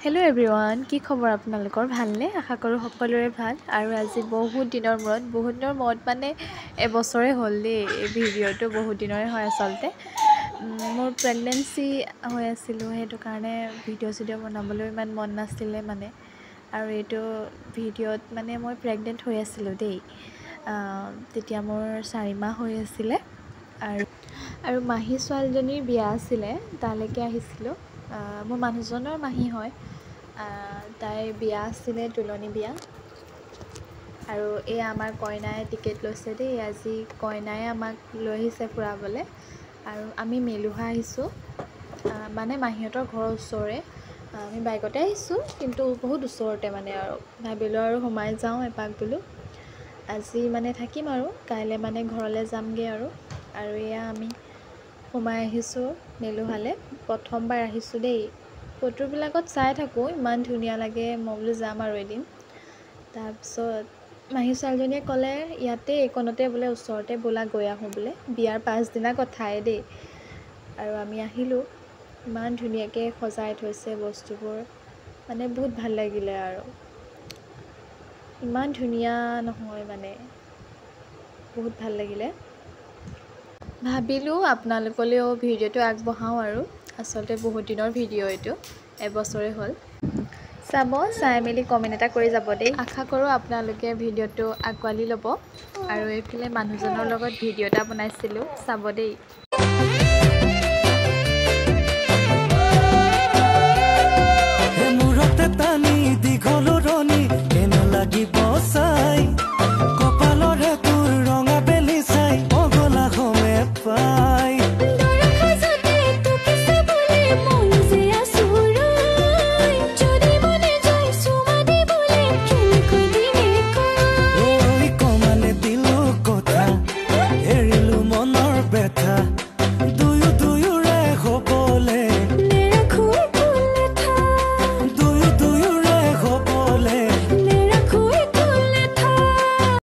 Hello' everyone, কি খবৰ আপোনালোকৰ? ভালনে? আশা কৰোঁ সকলোৰে ভাল। আৰু আজি বহুত দিনৰ মূৰত মানে এবছৰে হ'ল দেই। এই ভিডিঅ'টো বহুত দিনৰে হয় আচলতে। মোৰ প্ৰেগনেঞ্চি হৈ আছিলোঁ, সেইটো কাৰণে ভিডিঅ' বনাবলৈ ইমান মন নাছিলে মানে। আৰু এইটো ভিডিঅ'ত মানে মই প্ৰেগনেণ্ট হৈ আছিলোঁ দেই। তেতিয়া মোৰ 4 মাহ হৈ আছিলে আৰু মাহী ছোৱালীজনীৰ বিয়া আছিলে, তালৈকে আহিছিলোঁ। মোৰ মানুহজনৰ মাহী হয়। তাইৰ বিয়া আছিলে, তুলনি বিয়া। আৰু এয়া আমাৰ কইনাই টিকেট লৈছে দেই। আজি কইনাই আমাক লৈ আহিছে ফুৰাবলৈ। আৰু আমি মেলুহা আহিছোঁ, মানে মাহীহঁতৰ ঘৰৰ ওচৰৰে। আমি বাইকতে আহিছোঁ, কিন্তু বহুত ওচৰতে মানে। আৰু ভাবিলোঁ আৰু সোমাই যাওঁ এপাক বোলো। আজি মানে থাকিম আৰু কাইলৈ মানে ঘৰলৈ যামগৈ আৰু এয়া আমি সোমাই আহিছোঁ মেলুহালৈ। প্ৰথমবাৰ আহিছোঁ দেই। ফটোবিলাকত চাই থাকোঁ, ইমান ধুনীয়া লাগে। মই বোলো যাম আৰু এদিন। তাৰপিছত মাহী ছোৱালীজনীয়ে ক'লে, ইয়াতে এইকণতে বোলে ওচৰতে ব'লা গৈ আহোঁ বোলে। বিয়াৰ পাছদিনা কথাই দেই। আৰু আমি আহিলোঁ। ইমান ধুনীয়াকৈ সজাই থৈছে বস্তুবোৰ, মানে বহুত ভাল লাগিলে। আৰু ইমান ধুনীয়া নহয় মানে, বহুত ভাল লাগিলে। ভাবিলোঁ আপোনালোকলৈও ভিডিঅ'টো আগবঢ়াওঁ আৰু। আচলতে বহুত দিনৰ ভিডিঅ' এইটো, এবছৰে হ'ল। চাই মেলি কমেণ্ট এটা কৰি যাব দেই। আশা কৰোঁ আপোনালোকে ভিডিঅ'টো আঁকোৱালি ল'ব। আৰু এইফালে মানুহজনৰ লগত ভিডিঅ' এটা বনাইছিলোঁ, চাব দেই। কপালৰে তোৰ ৰঙা বেলি চাই পগলা হমে পাই কমানে দিলো কথা এৰিলো মনৰ ব্যথা।